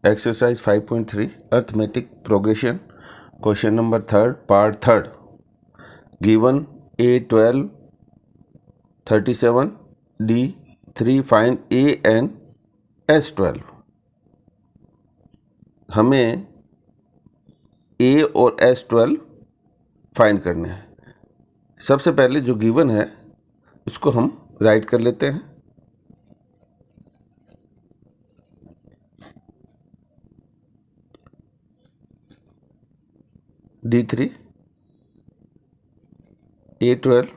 Exercise 5.3 Arithmetic Progression. Question number 3rd, part 3rd. Given A12, 37, D3, find A and S12. हमें A और S12 find करने हैं। सबसे पहले जो गिवन है उसको हम राइट कर लेते हैं। D3, A12,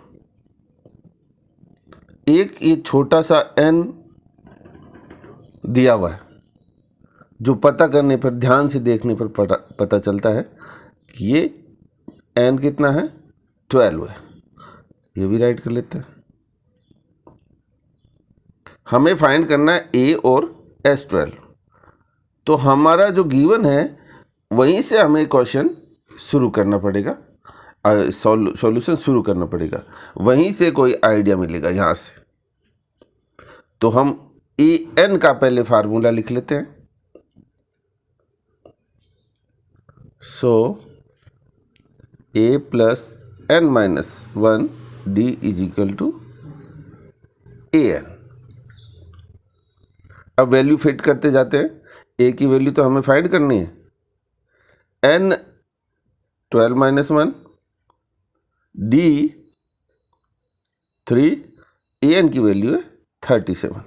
एक ये छोटा सा n दिया हुआ है जो पता करने पर, ध्यान से देखने पर पता चलता है कि ये n कितना है, 12 है। ये भी राइट कर लेते हैं। हमें फाइंड करना है A और S12। तो हमारा जो गिवन है वहीं से हमें क्वेश्चन शुरू करना पड़ेगा, सॉल्यूशन शुरू करना पड़ेगा, वहीं से कोई आइडिया मिलेगा यहाँ से। तो हम an का पहले फार्मूला लिख लेते हैं। So a plus n minus 1 d is equal to an। अब वैल्यू फिट करते जाते हैं। a की वैल्यू तो हमें फाइंड करनी है। n 12 माइनस 1, d 3, an की वैल्यू है 37।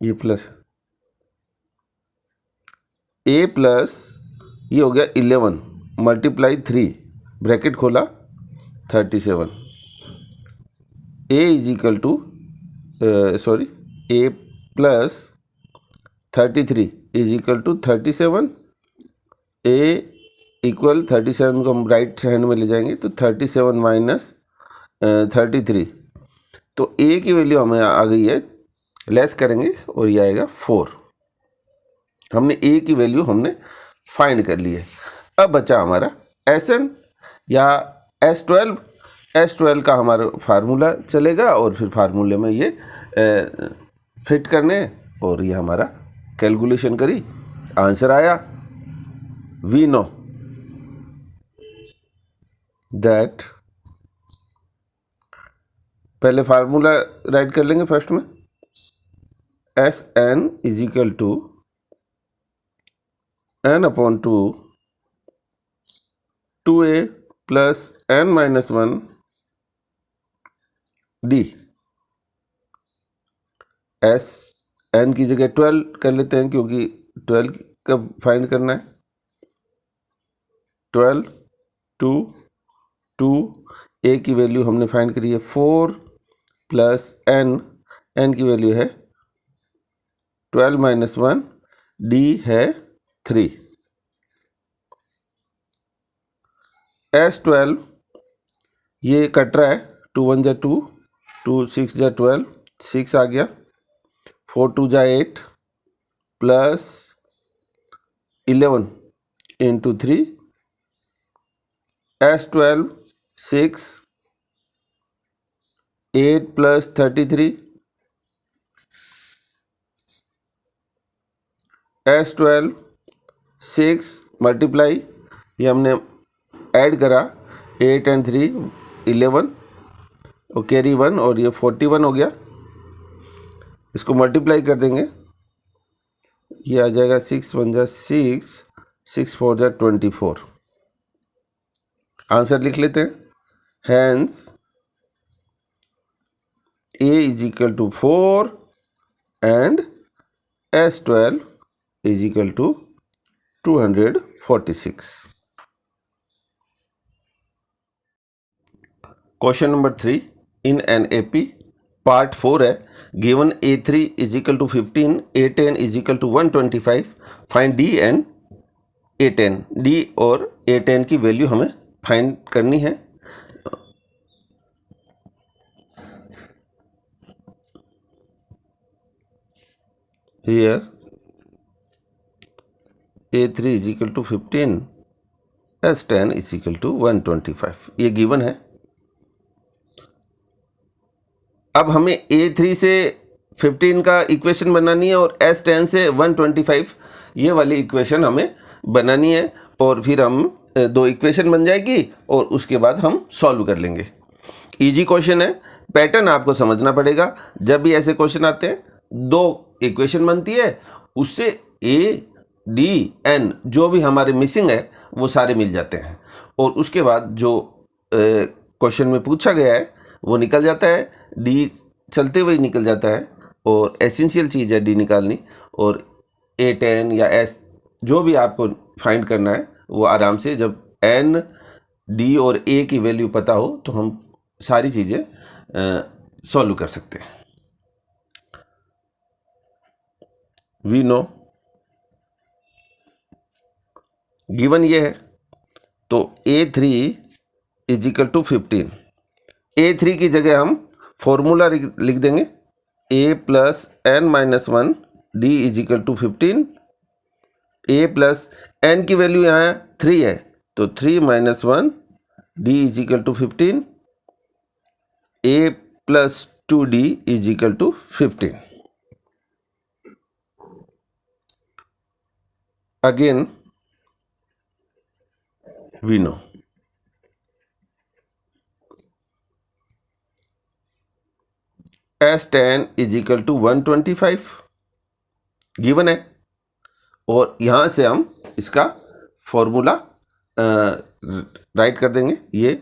ये प्लस a प्लस ये हो गया 11 मल्टीप्लाई 3 ब्रैकेट खोला 37। a is equal to a plus 33 is equal to 37। a equal 37 को हम राइट हैंड में ले जाएंगे तो 37 माइनस 33। तो a की वैल्यू हमें आ गई है, लेस करेंगे और ये आएगा 4। हमने a की वैल्यू हमने फाइंड कर ली है। अब बचा हमारा Sn या S12 का हमारा फार्मूला चलेगा और फिर फार्मूले में ये फिट करने और ये हमारा कैलकुलेशन करी, आंसर आया। वी नो दैट, पहले फार्मूला राइट कर लेंगे फर्स्ट में। Sn is equal to n upon 2 2a plus n minus 1 d। n की जगह 12 कर लेते हैं क्योंकि 12 का फाइंड करना है। 12 2 2 a की वैल्यू हमने फाइंड करी है 4 प्लस n की वैल्यू है 12 माइनस 1, d है 3। S12 ये कट रहा है, 2 1 जा 2, 2 6 जा 12, 6 आ गया, 4 2 जा 8 plus 11 into 3। S12 6 8 plus 33। S12 6 multiply, ये हमने ऐड करा 8 एंड 3 11 और कैरी 1 और ये 41 हो गया। इसको मल्टीप्लाई कर देंगे, ये आ जाएगा 6 1 जा 6, 6 4 जा 24। आंसर लिख लेते हैं। Hence a is equal to 4 and S12 is equal to 246। Question number 3 in an AP part 4 है। Given A3 is equal to 15, A10 is equal to 125, find D and A10। D और A10 की value हमें find करनी है। Here A3 is equal to 15, S10 is equal to 125, ये given है। अब हमें A3 से 15 का इक्वेशन बनानी है और S10 से 125 ये वाली इक्वेशन हमें बनानी है, और फिर हम दो इक्वेशन बन जाएगी और उसके बाद हम सॉल्व कर लेंगे। इजी क्वेश्चन है, पैटर्न आपको समझना पड़ेगा। जब भी ऐसे क्वेश्चन आते हैं दो इक्वेशन बनती है, उससे A, D, N जो भी हमारे मिसिंग है वो सारे मिल जाते हैं, और उसके बाद जो क्वेश्चन में पूछा गया है वो निकल जाता है, D चलते हुए निकल जाता है, और एसेंशियल चीज़ है D निकालनी, और A10 या S जो भी आपको फाइंड करना है वो आराम से, जब N, D और A की वैल्यू पता हो तो हम सारी चीज़ें सॉल्व कर सकते हैं। वी नो गिवन ये है, तो A3 is equal to 15। A3 की जगह हम फॉर्मूला लिख देंगे, A plus N minus 1 D is equal to 15। A plus N की वैल्यू यहाँ 3 है, तो 3 minus 1 D is equal to 15। A plus 2D is equal to 15। Again we know S10 is equal to 125 given है, और यहाँ से हम इसका फॉर्मूला राइट कर देंगे, ये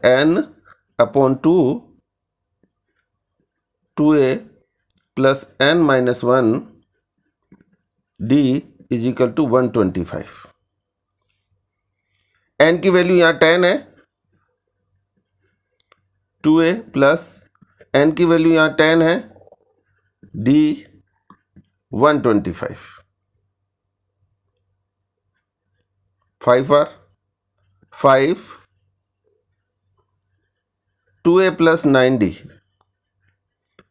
N upon 2A plus N minus 1 D is equal to 125। N की वैल्यू यहाँ 10 है, 2A प्लस N की वैल्यू यहाँ 10 है, D 125। 5 or 5, 2A plus 9D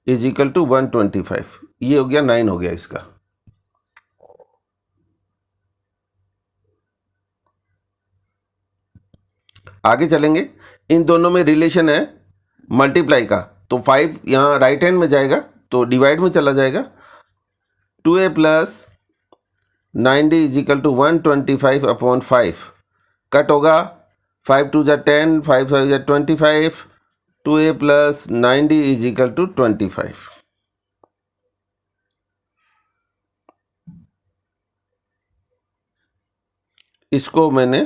is equal to 125। ये हो गया 9 हो गया इसका। आगे चलेंगे, इन दोनों में रिलेशन है मल्टीप्लाई का, तो 5 यहाँ राइट हैंड में जाएगा तो डिवाइड में चला जाएगा, 2A plus 9D is equal to 125 upon 5 cut होगा, 5 2 जा 10, 5 5 जा 25, 2A plus 9D is equal to 25। इसको मैंने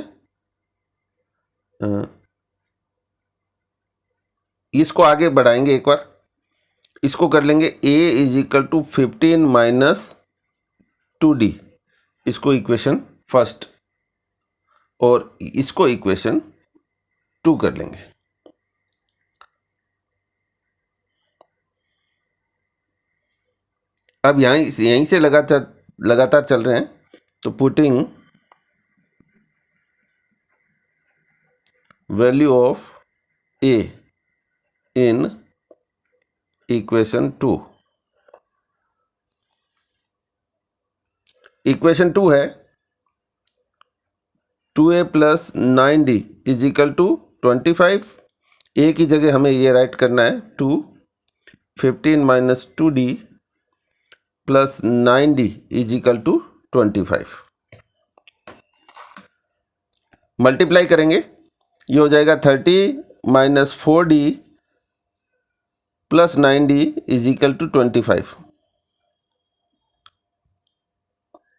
इसको आगे बढ़ाएंगे एक बार, इसको कर लेंगे A is equal to 15 minus 2D, इसको इक्वेशन फर्स्ट, और इसको इक्वेशन 2 कर लेंगे। अब यहीं से लगातार चल रहे हैं, तो putting value of A in equation 2। Equation 2 है 2A plus 9D is equal to 25। A की जगह हमें ये राइट करना है 2, 15 minus 2D plus 9D is equal to 25। Multiply करेंगे, ये हो जाएगा 30 minus 4D plus 9D is equal to 25।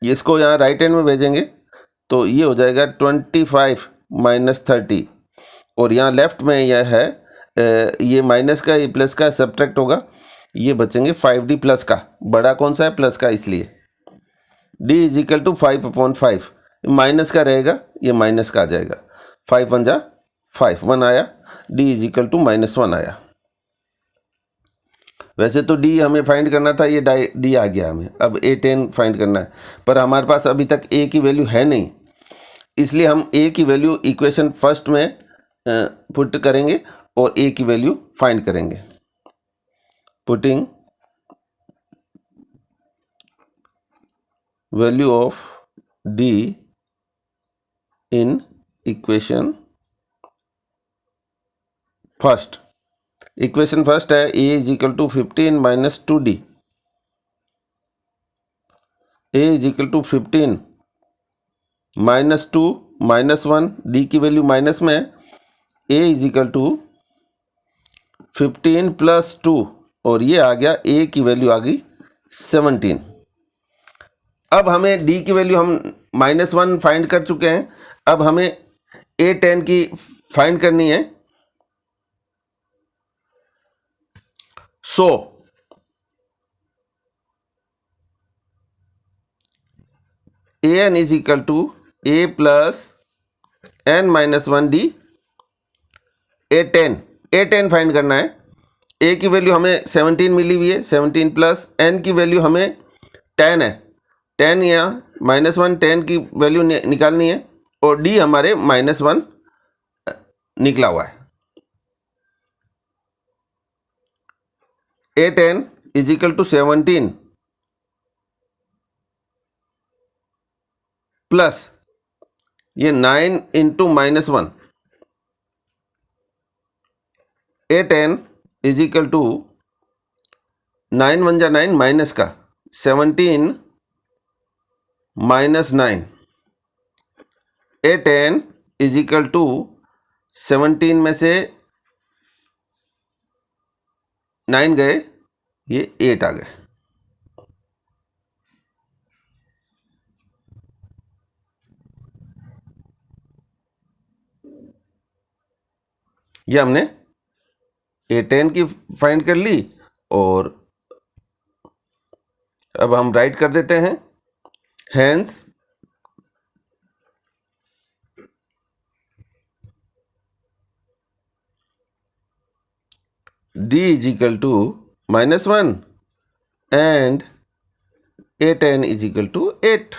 इसको यहाँ राइट हैंड में भेजेंगे तो ये हो जाएगा 25 माइनस 30, और यहाँ लेफ्ट में यह है ये माइनस का, ये प्लस का सब्ट्रैक्ट होगा, ये बचेंगे 5D प्लस का, बड़ा कौन सा है प्लस का, इसलिए D is equal to 5 upon 5, minus का रहेगा, ये माइनस का आ जाएगा, 5 1 जा 5, 1 आया, D इज इक्वल टू -1 आया। वैसे तो D हमें फाइंड करना था, ये D आ गया हमें, अब A10 फाइंड करना है, पर हमारे पास अभी तक A की वैल्यू है नहीं, इसलिए हम A की वैल्यू इक्वेशन फर्स्ट में पुट करेंगे और A की वैल्यू फाइंड करेंगे। Putting value of D in equation first, equation first है A is equal to 15 minus 2d, A is equal to 15 minus 2 minus 1, D की वैल्यू माइनस में है, A is equal to 15 plus 2 और ये आ गया ए की value आ गई 17। अब हमें डी की वैल्यू हम -1 फाइंड कर चुके हैं, अब हमें ए 10 की फाइंड करनी है। So A N is equal to A plus N minus 1 D, A 10 find करना है। ए की वैल्यू हमें 17 मिली हुई है, 17 प्लस एन की वैल्यू हमें 10 है, 10 यहाँ -1 10 की वैल्यू निकालनी है और डी हमारे -1 निकला हुआ है। A 10 is equal to 17 plus ये 9 into -1, A 10 is equal to 9 1 जा 9 माइनस का 17 minus 9, A 10 is equal to 17 में से 9 गए, ये 8 आ गए। ये हमने ए 10 की फाइंड कर ली और अब हम राइट कर देते हैं, hence d is equal to -1 and a 10 is equal to 8।